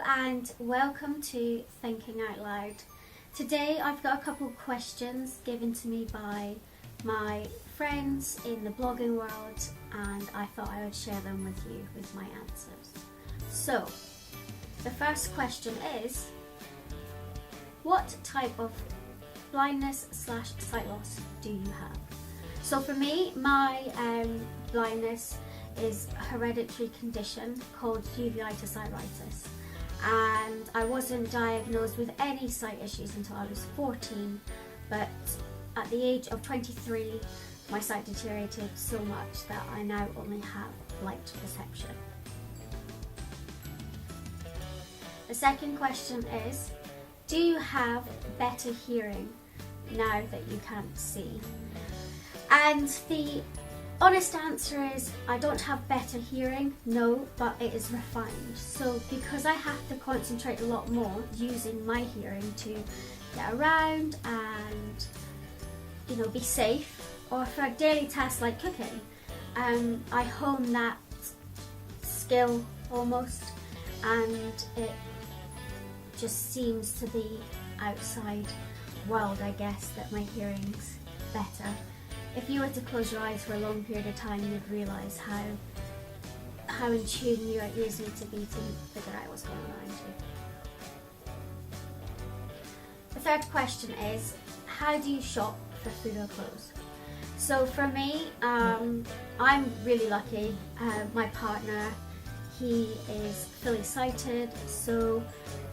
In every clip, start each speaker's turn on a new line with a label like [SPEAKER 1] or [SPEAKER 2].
[SPEAKER 1] and welcome to Thinking Out Loud. Today I've got a couple of questions given to me by my friends in the blogging world, and I thought I would share them with you with my answers. So, the first question is, what type of blindness/sight loss do you have? So for me, my blindness is a hereditary condition called uveitis iris, and I wasn't diagnosed with any sight issues until I was 14, but at the age of 23 my sight deteriorated so much that I now only have light perception. The second question is, do you have better hearing now that you can't see? And the honest answer is, I don't have better hearing, no, but it is refined. So because I have to concentrate a lot more using my hearing to get around and, you know, be safe, or for daily tasks like cooking, I hone that skill almost, and it just seems to the outside world, I guess, that my hearing's better. If you were to close your eyes for a long period of time, you'd realise how in tune your ears need to be to figure out what's going on around you. The third question is, how do you shop for food or clothes? So for me, I'm really lucky. My partner, he is fully sighted, so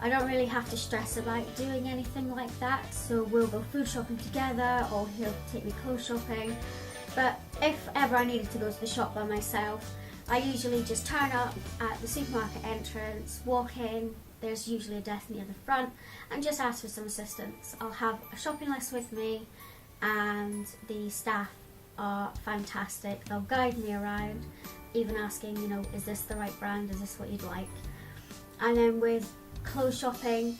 [SPEAKER 1] I don't really have to stress about doing anything like that. So we'll go food shopping together, or he'll take me clothes shopping. But if ever I needed to go to the shop by myself, I usually just turn up at the supermarket entrance, walk in, there's usually a desk near the front, and just ask for some assistance. I'll have a shopping list with me, and the staff are fantastic. They'll guide me around, even asking, you know, is this the right brand, is this what you'd like? And then with clothes shopping,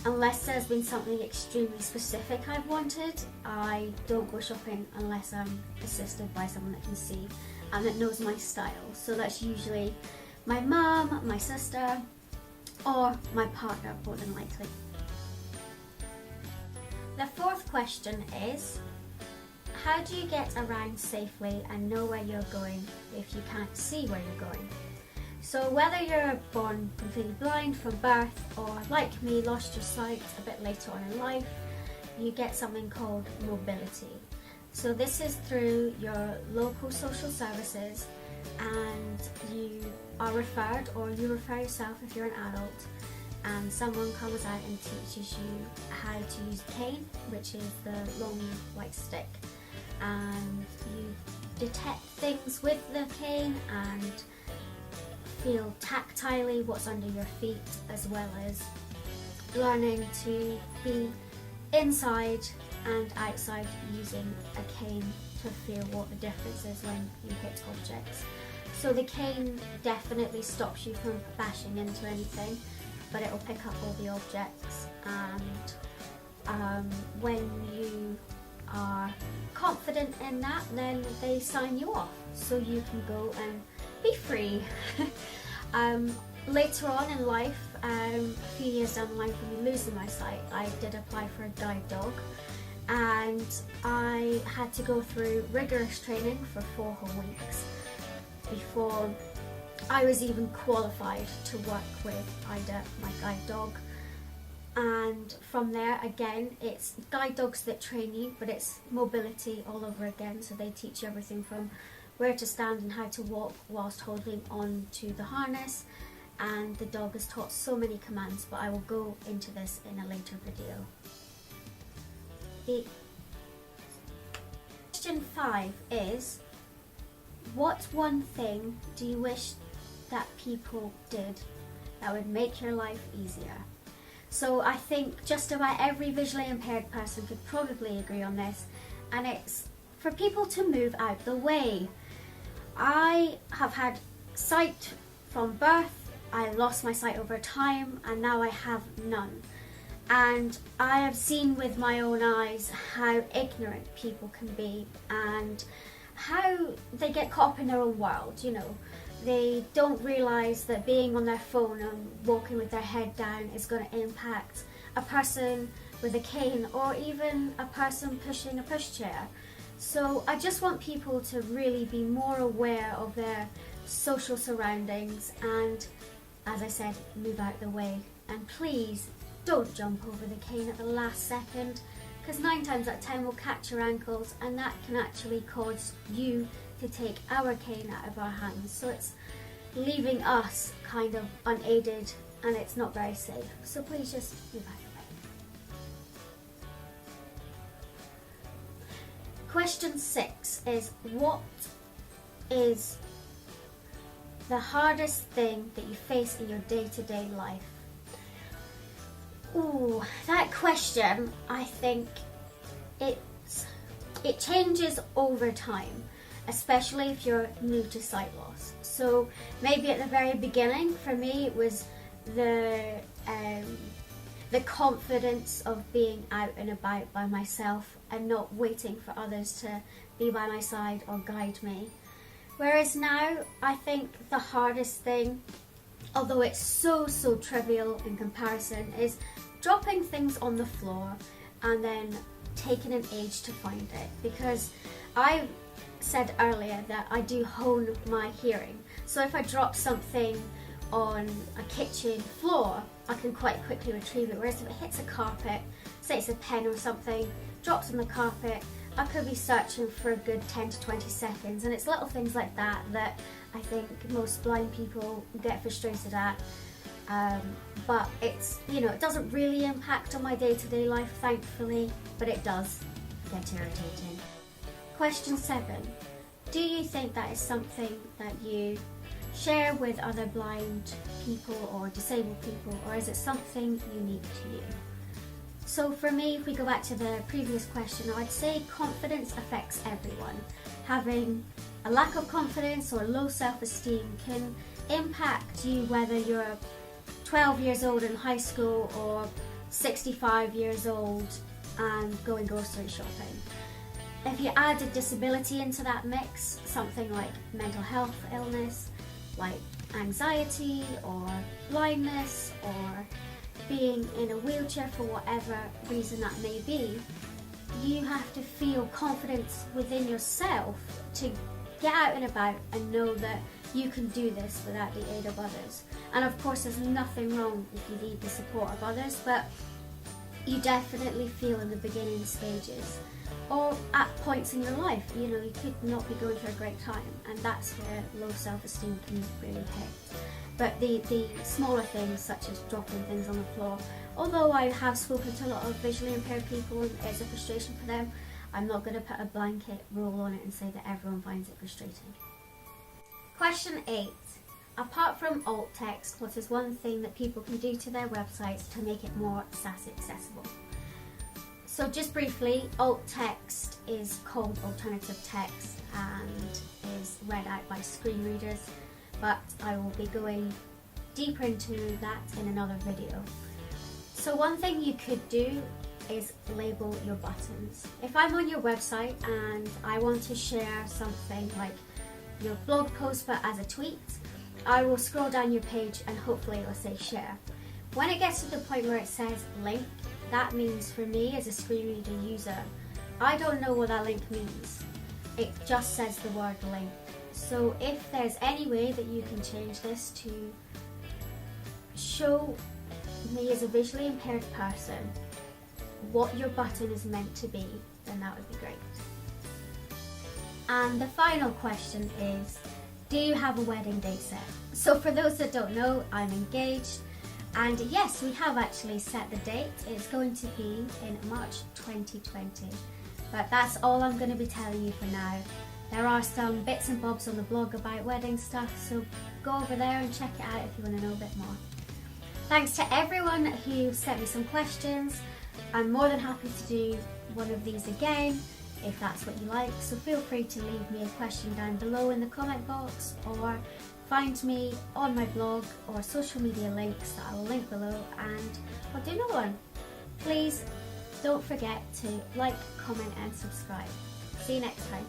[SPEAKER 1] unless there's been something extremely specific I've wanted, I don't go shopping unless I'm assisted by someone that can see and that knows my style. So that's usually my mum, my sister, or my partner, more than likely. The fourth question is, how do you get around safely and know where you're going if you can't see where you're going? So whether you're born completely blind from birth, or like me, lost your sight a bit later on in life, you get something called mobility. So this is through your local social services, and you are referred, or you refer yourself if you're an adult, and someone comes out and teaches you how to use a cane, which is the long white stick, and you detect things with the cane and feel tactilely what's under your feet, as well as learning to be inside and outside using a cane to feel what the difference is when you hit objects. So the cane definitely stops you from bashing into anything, but it will pick up all the objects, and when you are confident in that, then they sign you off so you can go and be free. Later on in life, a few years down the line from me losing my sight, I did apply for a guide dog, and I had to go through rigorous training for 4 whole weeks before I was even qualified to work with Ida, my guide dog. And from there, again, it's guide dogs that train you, but it's mobility all over again. So they teach you everything from where to stand and how to walk whilst holding on to the harness, and the dog is taught so many commands, but I will go into this in a later video. The question 5 is, what one thing do you wish that people did that would make your life easier? So I think just about every visually impaired person could probably agree on this, and it's for people to move out the way. I have had sight from birth, I lost my sight over time, and now I have none. And I have seen with my own eyes how ignorant people can be, and how they get caught up in their own world, you know. They don't realise that being on their phone and walking with their head down is going to impact a person with a cane or even a person pushing a pushchair. So I just want people to really be more aware of their social surroundings and, as I said, move out the way. And please don't jump over the cane at the last second, because 9 times out of 10 we'll catch your ankles, and that can actually cause you to take our cane out of our hands. So it's leaving us kind of unaided, and it's not very safe. So please just move out the way. Question 6 is, what is the hardest thing that you face in your day-to-day life? Ooh, that question, I think it changes over time, especially if you're new to sight loss. So maybe at the very beginning, for me, it was the confidence of being out and about by myself and not waiting for others to be by my side or guide me. Whereas now, I think the hardest thing, although it's so trivial in comparison, is dropping things on the floor and then taking an age to find it. Because I said earlier that I do hone my hearing. So if I drop something on a kitchen floor, I can quite quickly retrieve it. Whereas if it hits a carpet, say it's a pen or something, drops on the carpet, I could be searching for a good 10 to 20 seconds. And it's little things like that that I think most blind people get frustrated at. But it's, it doesn't really impact on my day-to-day life, thankfully, but it does get irritating. Question 7. Do you think that is something that you share with other blind people or disabled people, or is it something unique to you? So for me, if we go back to the previous question, I'd say confidence affects everyone. Having a lack of confidence or low self-esteem can impact you whether you're 12 years old in high school or 65 years old and going grocery shopping. If you add a disability into that mix, something like mental health illness, like anxiety or blindness or being in a wheelchair for whatever reason that may be, you have to feel confidence within yourself to get out and about and know that you can do this without the aid of others. And of course there's nothing wrong if you need the support of others, but you definitely feel in the beginning stages or at points in your life, you could not be going through a great time, and that's where low self-esteem can really hit. But the smaller things, such as dropping things on the floor, although I have spoken to a lot of visually impaired people and it's a frustration for them, I'm not going to put a blanket rule on it and say that everyone finds it frustrating. Question 8. Apart from alt text, what is one thing that people can do to their websites to make it more Sassy accessible? So just briefly, alt text is called alternative text and is read out by screen readers, but I will be going deeper into that in another video. So one thing you could do is label your buttons. If I'm on your website and I want to share something like your blog post but as a tweet, I will scroll down your page and hopefully it will say share. When it gets to the point where it says link, that means for me as a screen reader user, I don't know what that link means. It just says the word link. So if there's any way that you can change this to show me as a visually impaired person what your button is meant to be, then that would be great. And the final question is, do you have a wedding date set? So for those that don't know, I'm engaged, and yes, we have actually set the date. It's going to be in March 2020, but that's all I'm going to be telling you for now. There are some bits and bobs on the blog about wedding stuff, so go over there and check it out if you want to know a bit more. Thanks to everyone who sent me some questions. I'm more than happy to do one of these again if that's what you like, so feel free to leave me a question down below in the comment box, or find me on my blog or social media links that I will link below, and I'll do another one. Please don't forget to like, comment and subscribe. See you next time.